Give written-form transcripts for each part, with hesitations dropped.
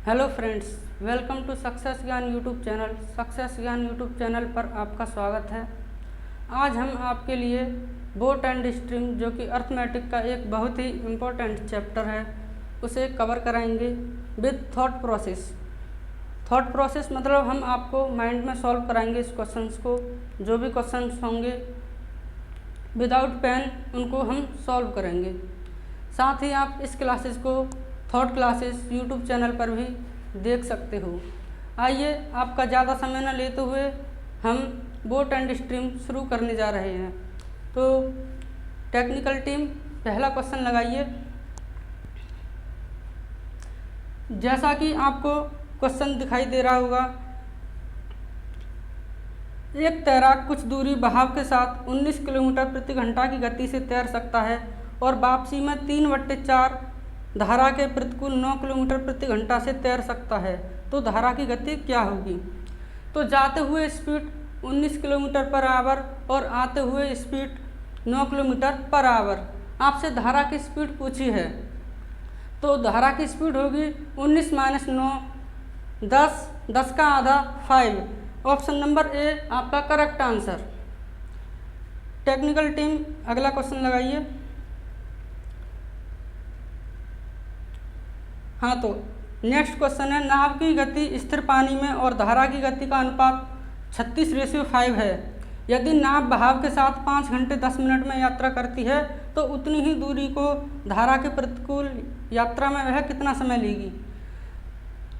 Hello friends, welcome to success Gyan YouTube channel. Success Gyan YouTube channel पर आपका स्वागत है। आज हम आपके लिए बोट एंड स्ट्रिंग, जो कि अर्थमेटिक का एक बहुत ही इम्पोर्टेंट चैप्टर है, उसे कवर कराएंगे with thought process. Thought process मतलब हम आपको माइंड में सॉल्व कराएंगे इस क्वेश्चंस को। जो भी क्वेश्चंस होंगे विदाउट पेन उनको हम सॉल्व करेंगे। साथ ही आप इस क्लासेस को थॉट क्लासेस यूट्यूब चैनल पर भी देख सकते हो। आइए आपका ज़्यादा समय न लेते हुए हम बोट एंड स्ट्रिंग शुरू करने जा रहे हैं। तो टेक्निकल टीम पहला क्वेश्चन लगाइए। जैसा कि आपको क्वेश्चन दिखाई दे रहा होगा, एक तैराक कुछ दूरी बहाव के साथ 19 किलोमीटर प्रति घंटा की गति से तैर सकता है और वापसी में 3/4 धारा के प्रतिकूल 9 किलोमीटर प्रति घंटा से तैर सकता है, तो धारा की गति क्या होगी। तो जाते हुए स्पीड 19 किलोमीटर पर आवर और आते हुए स्पीड 9 किलोमीटर पर आवर। आपसे धारा की स्पीड पूछी है, तो धारा की स्पीड होगी 19 - 9 10, 10 का आधा 5। ऑप्शन नंबर ए आपका करेक्ट आंसर। टेक्निकल टीम अगला क्वेश्चन लगाइए। हाँ, तो नेक्स्ट क्वेश्चन है, नाव की गति स्थिर पानी में और धारा की गति का अनुपात 36:5 है। यदि नाव बहाव के साथ 5 घंटे 10 मिनट में यात्रा करती है, तो उतनी ही दूरी को धारा के प्रतिकूल यात्रा में वह कितना समय लेगी।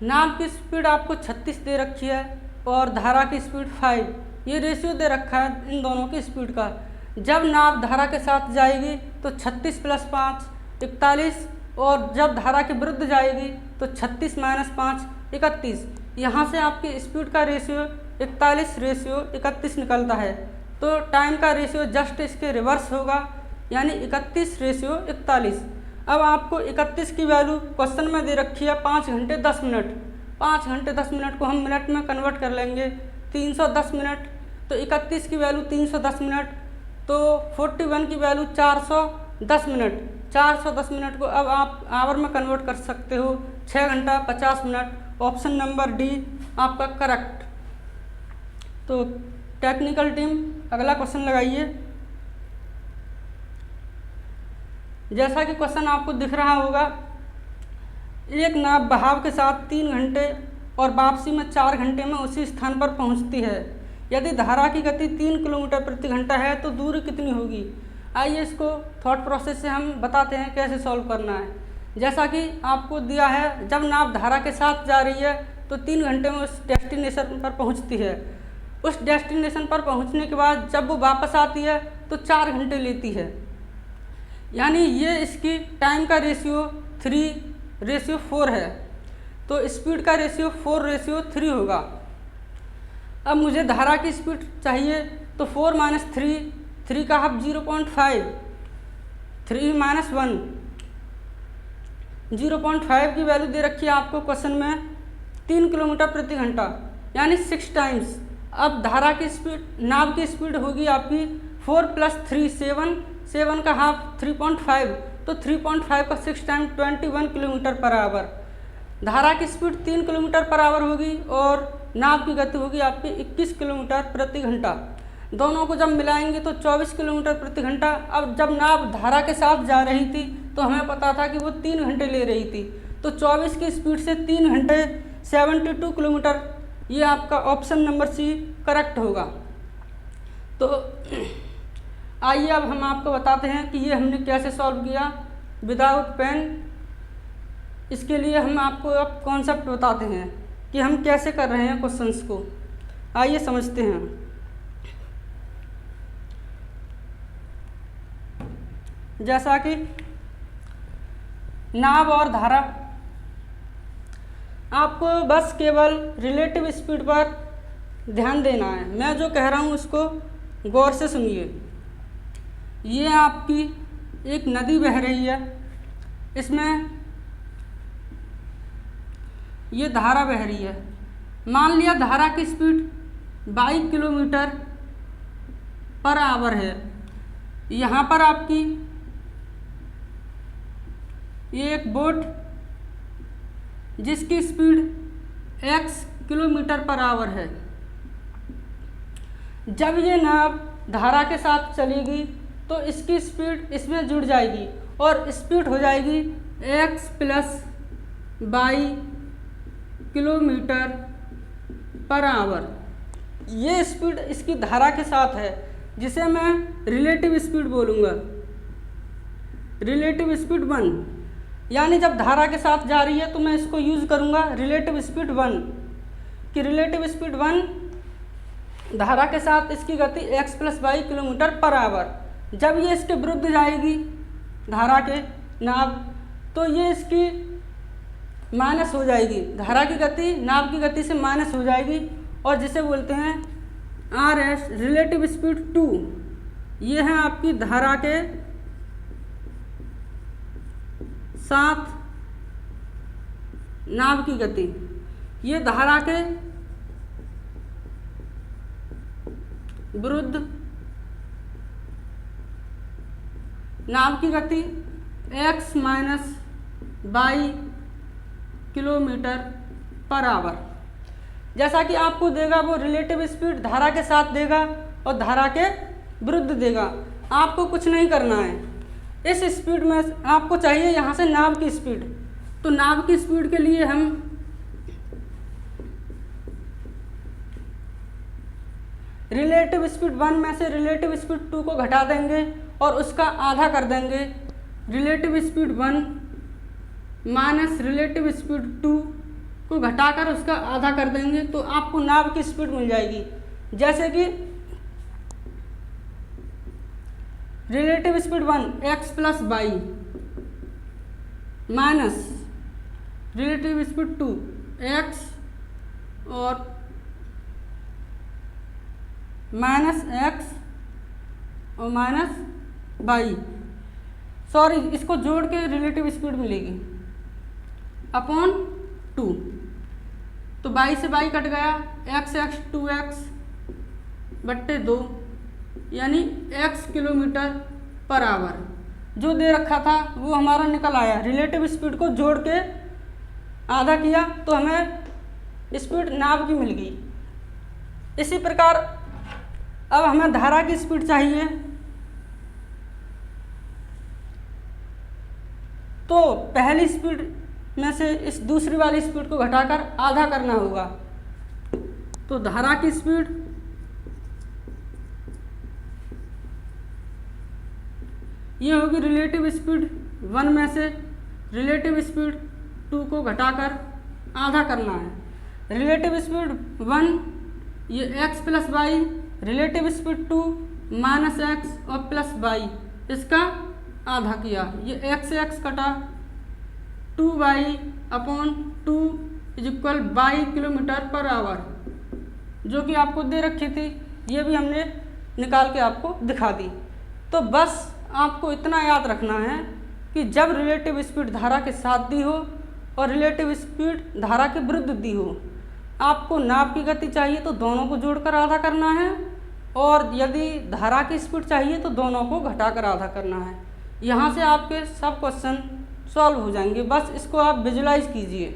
नाव की स्पीड आपको 36 दे रखी है और धारा की स्पीड 5। ये रेशियो दे रखा है इन दोनों की स्पीड का। जब नाव धारा के साथ जाएगी तो 36 + 5 41, और जब धारा के विरुद्ध जाएगी तो 36 - 5 31। यहाँ से आपकी स्पीड का रेशियो 41:31 निकलता है। तो टाइम का रेशियो जस्ट इसके रिवर्स होगा, यानी 31:41। अब आपको 31 की वैल्यू क्वेश्चन में दे रखी है 5 घंटे 10 मिनट। 5 घंटे 10 मिनट को हम मिनट में कन्वर्ट कर लेंगे, 310 मिनट। तो 31 की वैल्यू 310 मिनट, तो 41 की वैल्यू 410 मिनट। 410 मिनट को अब आप आवर में कन्वर्ट कर सकते हो, 6 घंटा 50 मिनट। ऑप्शन नंबर डी आपका करेक्ट। तो टेक्निकल टीम अगला क्वेश्चन लगाइए। जैसा कि क्वेश्चन आपको दिख रहा होगा, एक नाव बहाव के साथ 3 घंटे और वापसी में 4 घंटे में उसी स्थान पर पहुंचती है। यदि धारा की गति 3 किलोमीटर प्रति घंटा है, तो दूरी कितनी होगी। आइए इसको थॉट प्रोसेस से हम बताते हैं कैसे सॉल्व करना है। जैसा कि आपको दिया है, जब नाव धारा के साथ जा रही है तो 3 घंटे में उस डेस्टिनेशन पर पहुंचती है। उस डेस्टिनेशन पर पहुंचने के बाद जब वो वापस आती है तो 4 घंटे लेती है, यानी ये इसकी टाइम का रेशियो 3:4 है। तो स्पीड का रेशियो 4:3 होगा। अब मुझे धारा की स्पीड चाहिए, तो 4 - 3, 3 का हाफ 0.5, 3 - 1 0.5 की वैल्यू दे रखी है आपको क्वेश्चन में 3 किलोमीटर प्रति घंटा, यानी 6 टाइम्स। अब धारा की स्पीड, नाव की स्पीड होगी आपकी 4 + 3 7, 7 का हाफ 3.5, तो 3.5 का 6 टाइम 21 किलोमीटर पर आवर। धारा की स्पीड 3 किलोमीटर पर आवर होगी और नाव की गति होगी आपकी 21 किलोमीटर प्रति घंटा। दोनों को जब मिलाएंगे तो 24 किलोमीटर प्रति घंटा। अब जब नाव धारा के साथ जा रही थी तो हमें पता था कि वो 3 घंटे ले रही थी, तो 24 की स्पीड से 3 घंटे 72 किलोमीटर। ये आपका ऑप्शन नंबर सी करेक्ट होगा। तो आइए अब हम आपको बताते हैं कि ये हमने कैसे सॉल्व किया विदाउट पेन। इसके लिए हम आपको अब कॉन्सेप्ट बताते हैं कि हम कैसे कर रहे हैं क्वेश्चंस को। आइए समझते हैं। जैसा कि नाव और धारा, आपको बस केवल रिलेटिव स्पीड पर ध्यान देना है। मैं जो कह रहा हूँ उसको गौर से सुनिए। ये आपकी एक नदी बह रही है, इसमें ये धारा बह रही है। मान लिया धारा की स्पीड 22 किलोमीटर पर आवर है। यहाँ पर आपकी ये एक बोट जिसकी speed x kilometre per our है। जब ये नाव धारा के साथ चलेगी तो इसकी स्पीड इसमें जुड़ जाएगी और स्पीड हो जाएगी x plus y kilometre per hour. ये स्पीड इसकी धारा के साथ है, जिसे मैं रिलेटिव स्पीड बोलूँगा, रिलेटिव स्पीड 1। यानी जब धारा के साथ जा रही है तो मैं इसको यूज़ करूँगा रिलेटिव स्पीड 1 कि रिलेटिव स्पीड 1 धारा के साथ इसकी गति x plus y kilometre per hour. जब ये इसके विरुद्ध जाएगी धारा के नाव तो ये इसकी माइनस हो जाएगी, धारा की गति नाव की गति से माइनस हो जाएगी और जिसे बोलते हैं RS रिलेटिव स्पीड 2। ये है आपकी धारा के साथ नाव की गति। ये धारा के विरुद्ध नाव की गति x minus y kilometre per hour. जैसा कि आपको देगा वो रिलेटिव स्पीड धारा के साथ देगा और धारा के विरुद्ध देगा। आपको कुछ नहीं करना है, इस स्पीड में आपको चाहिए यहाँ से नाव की स्पीड। तो नाव की स्पीड के लिए हम रिलेटिव स्पीड 1 में से रिलेटिव स्पीड 2 को घटा देंगे और उसका आधा कर देंगे। Relative speed 1 minus relative speed 2 को घटाकर उसका आधा कर देंगे तो आपको नाव की स्पीड मिल जाएगी। जैसे कि relative speed 1 x plus y minus relative speed 2 x और माइनस x और माइनस वाई, सॉरी इसको जोड़ के रिलेटिव स्पीड मिलेगी अपॉन 2। तो वाई से वाई कट गया, x 2x बट्टे 2 यानी x किलोमीटर पर आवर जो दे रखा था वो हमारा निकल आया। रिलेटिव स्पीड को जोड़ के आधा किया तो हमें स्पीड नाव की मिल गई। इसी प्रकार अब हमें धारा की स्पीड चाहिए, तो पहली स्पीड में से इस दूसरी वाली स्पीड को घटाकर आधा करना होगा। तो धारा की स्पीड ये होगी रिलेटिव स्पीड 1 में से रिलेटिव स्पीड 2 को घटाकर आधा करना है। रिलेटिव स्पीड 1 ये x plus y, relative speed 2 minus x और प्लस वाई, इसका आधा किया। ये x से x कटा 2y upon 2 is equal y kilometre per hour जो कि आपको दे रखी थी, ये भी हमने निकाल के आपको दिखा दी। तो बस आपको इतना याद रखना है कि जब रिलेटिव स्पीड धारा के साथ दी हो और रिलेटिव स्पीड धारा के विरुद्ध दी हो, आपको नाव की गति चाहिए तो दोनों को जोड़कर आधा करना है और यदि धारा की स्पीड चाहिए तो दोनों को घटाकर आधा करना है। यहाँ से आपके सब क्वेश्चन सॉल्व हो जाएंगे। बस इसको आप विजुलाइज कीजिए।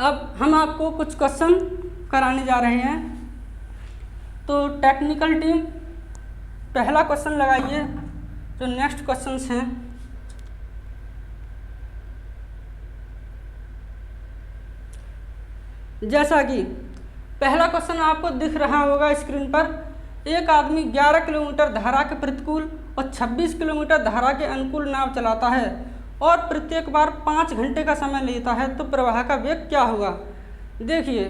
अब हम आपको कुछ क्वेश्चन कराने जा रहे हैं। तो टेक्निकल टीम पहला क्वेश्चन लगाइए जो नेक्स्ट क्वेश्चंस हैं। जैसा कि पहला क्वेश्चन आपको दिख रहा होगा स्क्रीन पर, एक आदमी 11 किलोमीटर धारा के प्रतिकूल और 26 किलोमीटर धारा के अनुकूल नाव चलाता है और प्रत्येक बार 5 घंटे का समय लेता है, तो प्रवाह का वेग क्या होगा। देखिए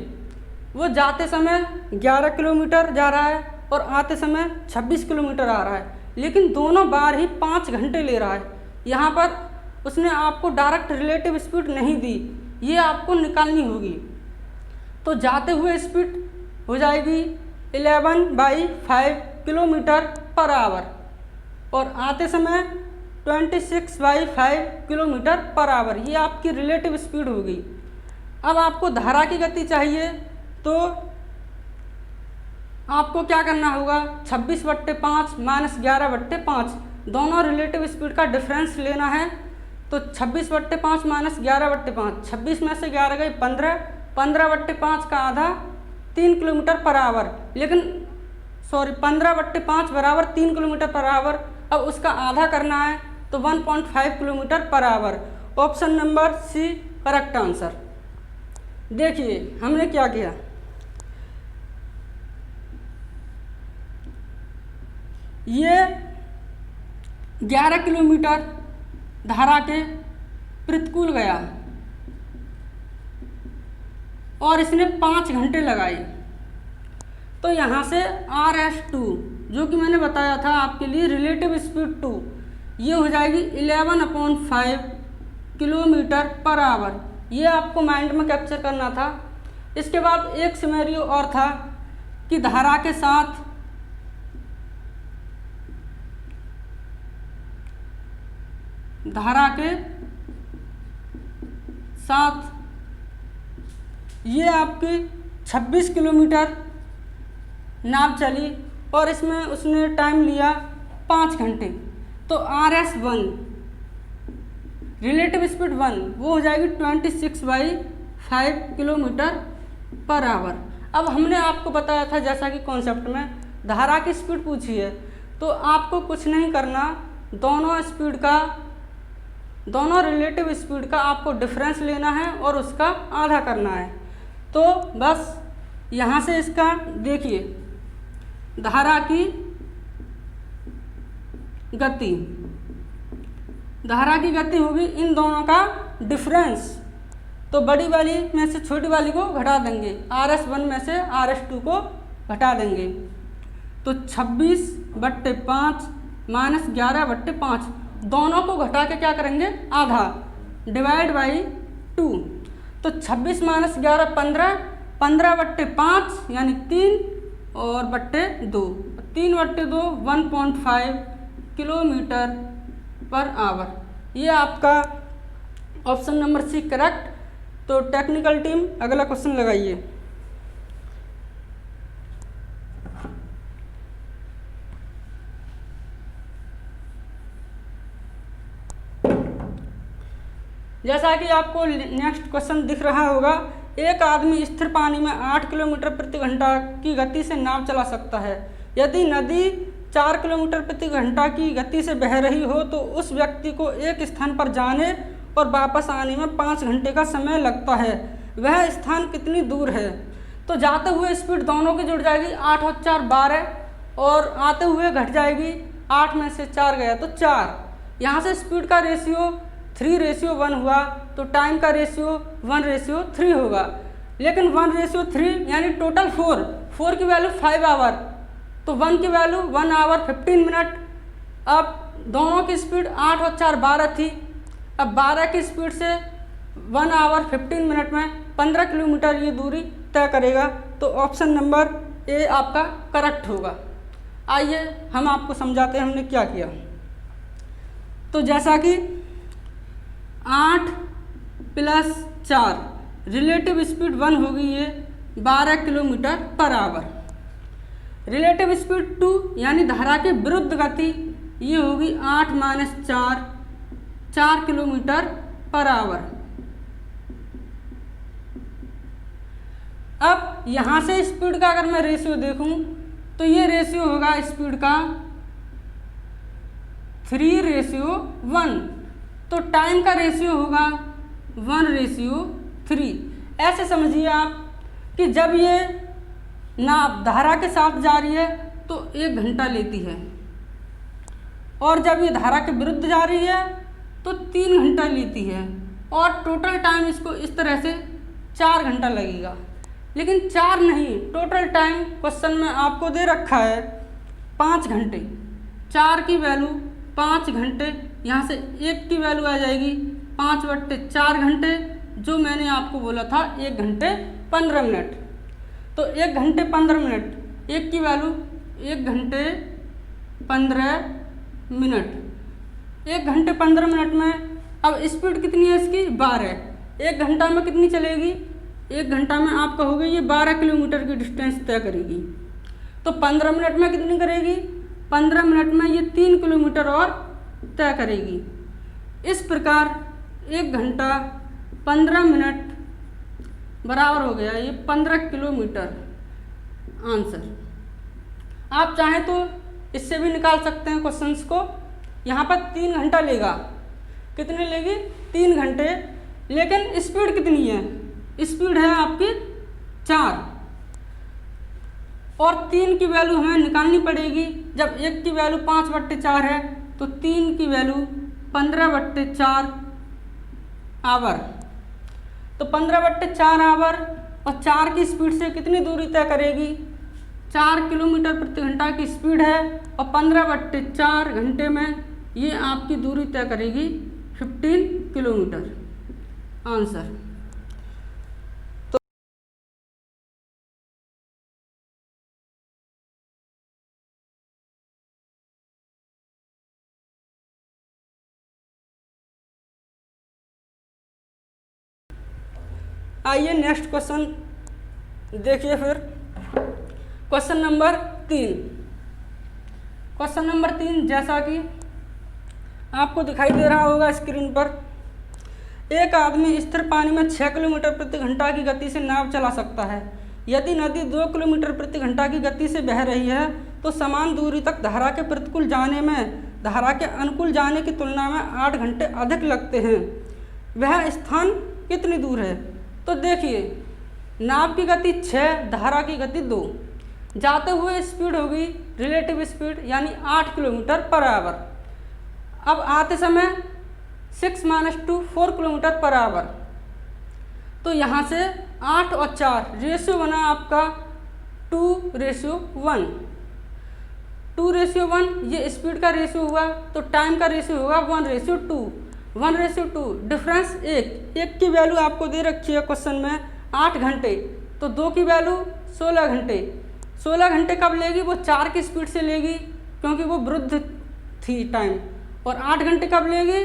वो जाते समय 11 किलोमीटर जा रहा है और आते समय 26 किलोमीटर आ रहा है, लेकिन दोनों बार ही 5 घंटे ले रहा है। यहाँ पर उसने आपको डायरेक्ट रिलेटिव स्पीड नहीं दी, ये आपको निकालनी होगी। तो जाते हुए स्पीड हो जाएगी 11/5 किलोमीटर पर आवर और आते समय 26/5 किलोमीटर पर आवर, ये आपकी रिलेटिव स्पीड होगी। अब आपको धारा की गति चाहिए तो आपको क्या करना होगा, 26/5 माइनस 11/5 दोनों रिलेटिव स्पीड का डिफरेंस लेना है। तो 26/5 माइनस 11/5, 26 में से 11 गई 15, 15/5 का आधा 3 किलोमीटर पर आवर, लेकिन 15/5 बराबर 3 किलोमीटर पर आवर। अब उसका आधा करना है तो 1.5 kilometre per hour. Option number C correct answer. देखिए हमने क्या किया, ये 11 किलोमीटर धारा के प्रतिकूल गया और इसने 5 घंटे लगाए। तो यहाँ से RS2 जो कि मैंने बताया था आपके लिए रिलेटिव स्पीड 2, ये हो जाएगी 11/5 किलोमीटर पर आवर। ये आपको माइंड में कैप्चर करना था। इसके बाद एक सिनेरियो और था कि धारा के साथ ये आपकी 26 किलोमीटर नाव चली और इसमें उसने टाइम लिया 5 घंटे। तो RS1 रिलेटिव स्पीड 1 वो हो जाएगी 26/5 किलोमीटर पर आवर। अब हमने आपको बताया था जैसा कि कॉन्सेप्ट में धारा की स्पीड पूछी है, तो आपको कुछ नहीं करना, दोनों रिलेटिव स्पीड का आपको डिफरेंस लेना है और उसका आधा करना है। तो बस यहाँ से इसका देखिए, धारा की गति होगी इन दोनों का डिफरेंस। तो बड़ी वाली में से छोटी वाली को घटा देंगे, RS1 में से RS2 को घटा देंगे। तो 26/5 माइनस 11/5, दोनों को घटा के क्या करेंगे, आधा, डिवाइड बाई 2। तो 26 माइनस 11 15, 15/5 यानी 3 और बट्टे 2, 3/2 1.5 किलोमीटर पर आवर। ये आपका ऑप्शन नंबर सी करेक्ट। तो टेक्निकल टीम अगला क्वेश्चन लगाइए। जैसा कि आपको नेक्स्ट क्वेश्चन दिख रहा होगा, एक आदमी स्थिर पानी में 8 किलोमीटर प्रति घंटा की गति से नाव चला सकता है। यदि नदी 4 किलोमीटर प्रति घंटा की गति से बह रही हो तो उस व्यक्ति को एक स्थान पर जाने और वापस आने में 5 घंटे का समय लगता है। वह स्थान कितनी दूर है? तो जाते हुए स्पीड दोनों की जुड़ जाएगी, 8 और 4 12, और आते हुए घट जाएगी, 8 में से 4 गया तो 4। यहाँ से स्पीड का रेशियो 3:1 हुआ, तो टाइम का रेशियो 1:3 होगा। लेकिन 1:3 यानी टोटल 4 की वैल्यू 5 आवर, तो 1 की वैल्यू 1 आवर 15 मिनट। अब दोनों की स्पीड 8 और 4 12 थी। अब 12 की स्पीड से 1 आवर 15 मिनट में 15 किलोमीटर ये दूरी तय करेगा। तो ऑप्शन नंबर ए आपका करेक्ट होगा। आइए हम आपको समझाते हैं हमने क्या किया। तो जैसा कि 8 + 4 रिलेटिव स्पीड 1 होगी, ये 12 kilometre per our. Relative speed 2 यानी धारा के विरुद्ध गति, ये होगी 8 - 4 4 किलोमीटर पर आवर। अब यहाँ से स्पीड का अगर मैं रेशियो देखूँ तो ये रेशियो होगा स्पीड का 3:1, तो टाइम का रेशियो होगा 1:3। ऐसे समझिए आप कि जब ये नाव धारा के साथ जा रही है तो 1 घंटा लेती है, और जब ये धारा के विरुद्ध जा रही है तो 3 घंटा लेती है, और टोटल टाइम इसको इस तरह से 4 घंटा लगेगा। लेकिन 4 नहीं, टोटल टाइम क्वेश्चन में आपको दे रखा है 5 घंटे। 4 की वैल्यू 5 घंटे, यहाँ से 1 की वैल्यू आ जाएगी 5/4 घंटे, जो मैंने आपको बोला था 1 घंटे 15 मिनट। तो 1 घंटे 15 मिनट, 1 की वैल्यू 1 घंटे 15 मिनट। 1 घंटे 15 मिनट में अब स्पीड कितनी है इसकी 12। 1 घंटा में कितनी चलेगी? 1 घंटा में आप कहोगे ये 12 किलोमीटर की डिस्टेंस तय करेगी। तो 15 मिनट में कितनी करेगी? 15 मिनट में ये 3 किलोमीटर और तय करेगी। इस प्रकार 1 घंटा 15 मिनट बराबर हो गया ये 15 किलोमीटर आंसर। आप चाहें तो इससे भी निकाल सकते हैं क्वेश्चंस को। यहाँ पर 3 घंटा लेगा, कितने लेगी 3 घंटे, लेकिन स्पीड कितनी है, स्पीड है आपकी 4 और 3 की वैल्यू हमें निकालनी पड़ेगी। जब 1 की वैल्यू 5/4 है तो 3 की वैल्यू 15/4 आवर। तो 15/4 आवर और 4 की स्पीड से कितनी दूरी तय करेगी, 4 किलोमीटर प्रति घंटा की स्पीड है और 15/4 घंटे में ये आपकी दूरी तय करेगी 15 किलोमीटर आंसर। आइए नेक्स्ट क्वेश्चन देखिए फिर। Question number 3। क्वेश्चन नंबर 3 जैसा कि आपको दिखाई दे रहा होगा स्क्रीन पर, एक आदमी स्थिर पानी में 6 किलोमीटर प्रति घंटा की गति से नाव चला सकता है। यदि नदी 2 किलोमीटर प्रति घंटा की गति से बह रही है तो समान दूरी तक धारा के प्रतिकूल जाने में धारा के अनुकूल जाने की तुलना में 8 घंटे अधिक लगते हैं। वह स्थान कितनी दूर है? तो देखिए, नाव की गति 6, धारा की गति 2, जाते हुए स्पीड होगी रिलेटिव स्पीड यानी 8 किलोमीटर पर आवर। अब आते समय 6 - 2 4 किलोमीटर पर आवर। तो यहाँ से 8 और 4 रेशियो बना आपका 2:1। 2:1 ये स्पीड का रेशियो हुआ, तो टाइम का रेशियो होगा 1:2। 1:2 डिफरेंस 1 की वैल्यू आपको दे रखी है क्वेश्चन में 8 घंटे, तो 2 की वैल्यू 16 घंटे। 16 घंटे कब लेगी? वो 4 की स्पीड से लेगी क्योंकि वो वृद्ध थी टाइम। और 8 घंटे कब लेगी?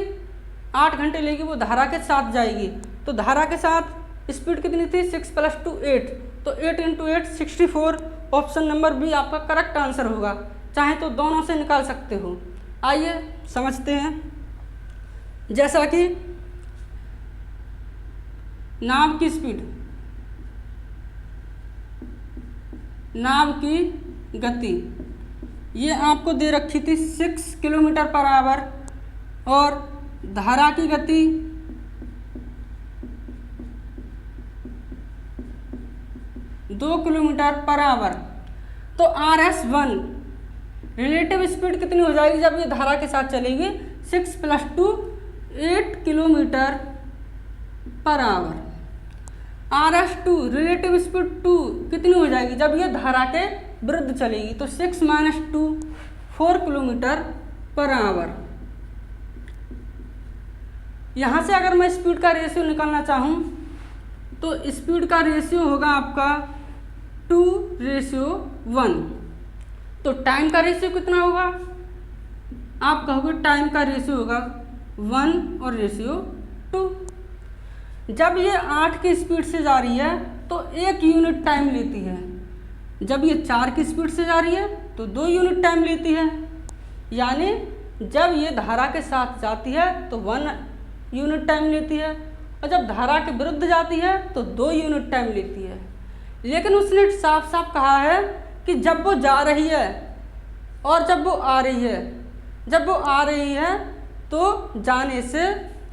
8 घंटे लेगी वो धारा के साथ जाएगी। तो धारा के साथ स्पीड कितनी थी? 6 + 2 8, तो 8 × 8 64। ऑप्शन नंबर बी आपका करेक्ट आंसर होगा। चाहे तो दोनों से निकाल सकते हो। आइए समझते हैं। जैसा कि नाव की स्पीड, नाव की गति ये आपको दे रखी थी 6 किलोमीटर पर आवर और धारा की गति 2 किलोमीटर पर आवर। तो RS1 रिलेटिव स्पीड कितनी हो जाएगी जब ये धारा के साथ चलेगी? 6 + 2 8 kilometre per our. RS2 relative speed 2 कितनी हो जाएगी जब ये धारा के विरुद्ध चलेगी? तो 6 - 2 4 किलोमीटर पर आवर। यहाँ से अगर मैं स्पीड का रेशियो निकालना चाहूँ तो स्पीड का रेशियो होगा आपका 2:1। तो टाइम का रेशियो कितना होगा? आप कहोगे टाइम का रेशियो होगा 1 और रेशियो 2। जब ये 8 की स्पीड से जा रही है तो 1 यूनिट टाइम लेती है। जब ये 4 की स्पीड से जा रही है तो 2 यूनिट टाइम लेती है। यानी जब ये धारा के साथ जाती है तो 1 यूनिट टाइम लेती है और जब धारा के विरुद्ध जाती है तो 2 यूनिट टाइम लेती है। लेकिन उसने साफ साफ कहा है कि जब वो जा रही है और जब वो आ रही है, जब वो आ रही है तो जाने से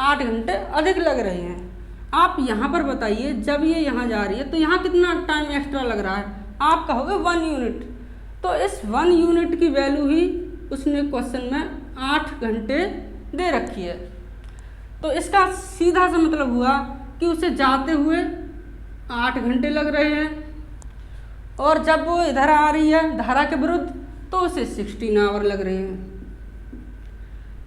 8 घंटे अधिक लग रहे हैं। आप यहाँ पर बताइए, जब ये यहाँ जा रही है तो यहाँ कितना टाइम एक्स्ट्रा लग रहा है? आप कहोगे 1 यूनिट। तो इस 1 यूनिट की वैल्यू ही उसने क्वेश्चन में 8 घंटे दे रखी है। तो इसका सीधा सा मतलब हुआ कि उसे जाते हुए 8 घंटे लग रहे हैं और जब वो इधर आ रही है धारा के विरुद्ध तो उसे 16 आवर लग रहे हैं।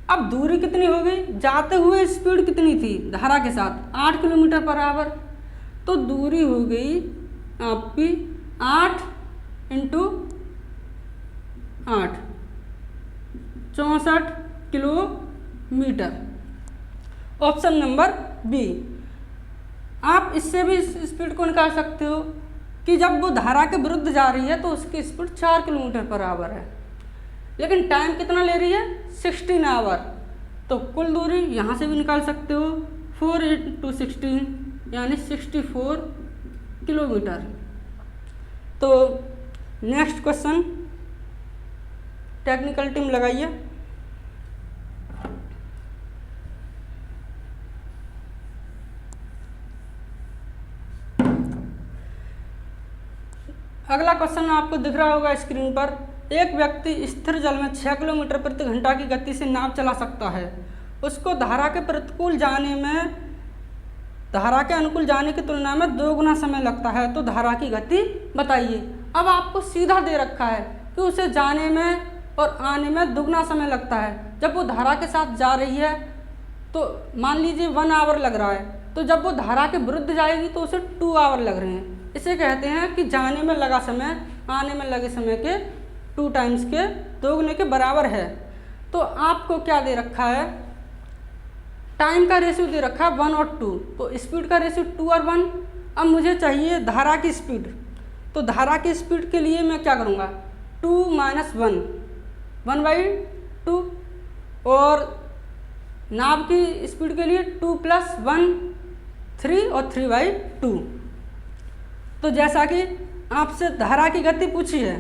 अब दूरी कितनी हो गई? जाते हुए स्पीड कितनी थी धारा के साथ? 8 किलोमीटर पर आवर। तो दूरी हो गई आपकी 8 × 8 64 किलोमीटर। Option number B. आप इससे भी स्पीड को निकाल सकते हो कि जब वो धारा के विरुद्ध जा रही है तो उसकी स्पीड 4 किलोमीटर पर आवर है, लेकिन टाइम कितना ले रही है? 16 आवर। तो कुल दूरी यहाँ से भी निकाल सकते हो, 4 × 16 यानी 64 किलोमीटर। तो नेक्स्ट क्वेश्चन टेक्निकल टीम लगाइए। अगला क्वेश्चन आपको दिख रहा होगा स्क्रीन पर। एक व्यक्ति स्थिर जल में 6 किलोमीटर प्रति घंटा की गति से नाव चला सकता है। उसको धारा के अनुकूल जाने की तुलना में 2 गुना समय लगता है, तो धारा की गति बताइए। अब आपको सीधा दे रखा है कि उसे जाने में और आने में 2 गुना समय लगता है। जब वो धारा के साथ जा रही है तो मान लीजिए 1 आवर लग रहा है, तो जब वो धारा के विरुद्ध जाएगी तो उसे 2 आवर लग रहे हैं। इसे कहते हैं कि जाने में लगा समय आने में लगे समय के 2 टाइम्स के 2 गुने के बराबर है। तो आपको क्या दे रखा है, टाइम का रेशियो दे रखा है 1 और 2, तो स्पीड का रेशियो 2 और 1। अब मुझे चाहिए धारा की स्पीड, तो धारा की स्पीड के लिए मैं क्या करूँगा, 2 - 1/2, और नाव की स्पीड के लिए 2 + 1 3 और 3/2। तो जैसा कि आपसे धारा की गति पूछी है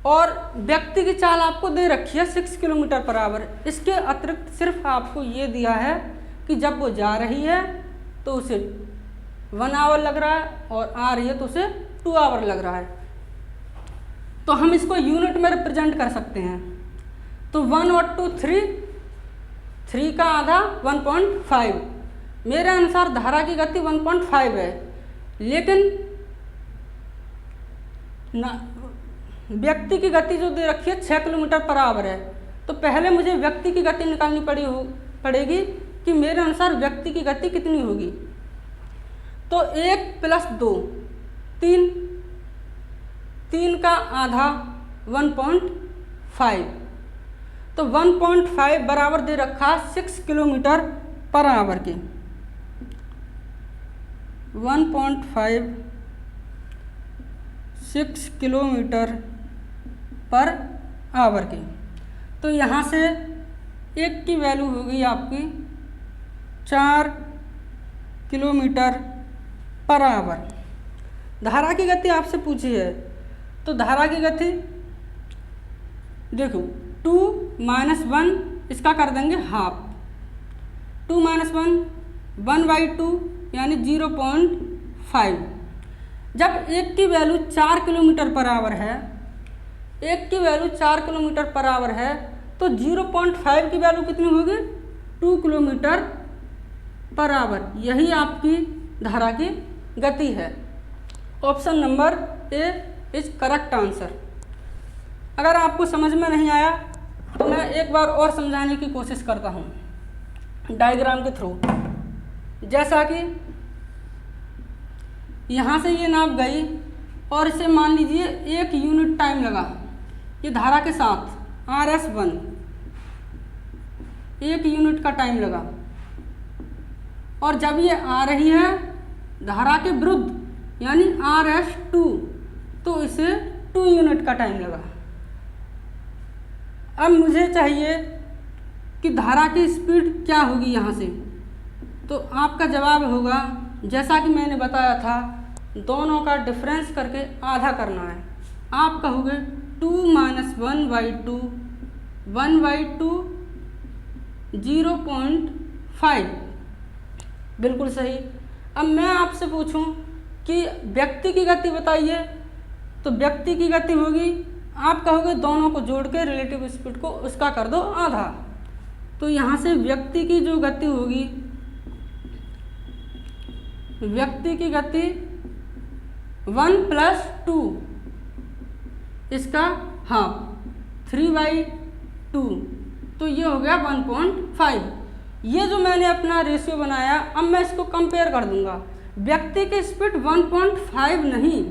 और व्यक्ति की चाल आपको दे रखी है 6 किलोमीटर पर आवर। इसके अतिरिक्त सिर्फ आपको ये दिया है कि जब वो जा रही है तो उसे 1 आवर लग रहा है और आ रही है तो उसे 2 आवर लग रहा है। तो हम इसको यूनिट में रिप्रेजेंट कर सकते हैं। तो 1 और 2 3 का आधा 1.5। मेरे अनुसार धारा की गति 1.5 है, लेकिन व्यक्ति की गति जो दे रखी है 6 किलोमीटर पर आवर है। तो पहले मुझे व्यक्ति की गति निकालनी पड़ेगी कि मेरे अनुसार व्यक्ति की गति कितनी होगी। तो 1 + 2 3 का आधा 1.5, तो 1.5 बराबर दे रखा 6 किलोमीटर पर आवर के। 1.5 6 किलोमीटर पर आवर की। तो यहाँ से एक की वैल्यू होगी आपकी 4 किलोमीटर पर आवर। धारा की गति आपसे पूछी है, तो धारा की गति देखो 2 - 1 इसका कर देंगे हाफ, 2 - 1 1/2 यानी 0.5। जब एक की वैल्यू 4 किलोमीटर पर आवर है, एक की वैल्यू 4 किलोमीटर पर आवर है, तो 0.5 की वैल्यू कितनी होगी, 2 किलोमीटर पर आवर। यही आपकी धारा की गति है। Option number A is correct answer. अगर आपको समझ में नहीं आया तो मैं एक बार और समझाने की कोशिश करता हूँ डायग्राम के थ्रू। जैसा कि यहाँ से ये नाव गई और इसे मान लीजिए 1 यूनिट टाइम लगा, ये धारा के साथ RS1 1 यूनिट का टाइम लगा, और जब ये आ रही है धारा के विरुद्ध यानी RS2 तो इसे 2 यूनिट का टाइम लगा। अब मुझे चाहिए कि धारा की स्पीड क्या होगी यहाँ से, तो आपका जवाब होगा जैसा कि मैंने बताया था, दोनों का डिफरेंस करके आधा करना है। आप कहोगे 2 - 1/2 1/2 0.5, बिल्कुल सही। अब मैं आपसे पूछूं कि व्यक्ति की गति बताइए, तो व्यक्ति की गति होगी, आप कहोगे दोनों को जोड़ के रिलेटिव स्पीड को उसका कर दो आधा। तो यहाँ से व्यक्ति की जो गति होगी, व्यक्ति की गति 1 + 2 इसका हाफ 3/2, तो ये हो गया 1.5। ये जो मैंने अपना रेशियो बनाया, अब मैं इसको कंपेयर कर दूंगा। व्यक्ति की स्पीड 1.5 नहीं,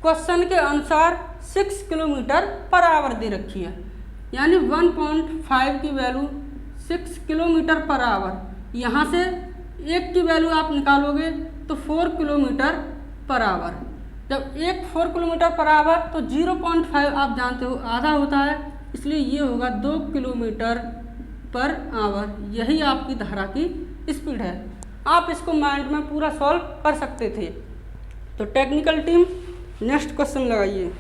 क्वेश्चन के अनुसार 6 किलोमीटर पर आवर दे रखी है, यानी 1.5 की वैल्यू 6 किलोमीटर पर आवर। यहाँ से एक की वैल्यू आप निकालोगे तो 4 किलोमीटर पर आवर। जब एक 4 किलोमीटर पर आवर तो 0.5 आप जानते हो आधा होता है, इसलिए ये होगा 2 किलोमीटर पर आवर, यही आपकी धारा की स्पीड है। आप इसको माइंड में पूरा सॉल्व कर सकते थे। तो टेक्निकल टीम नेक्स्ट क्वेश्चन लगाइए।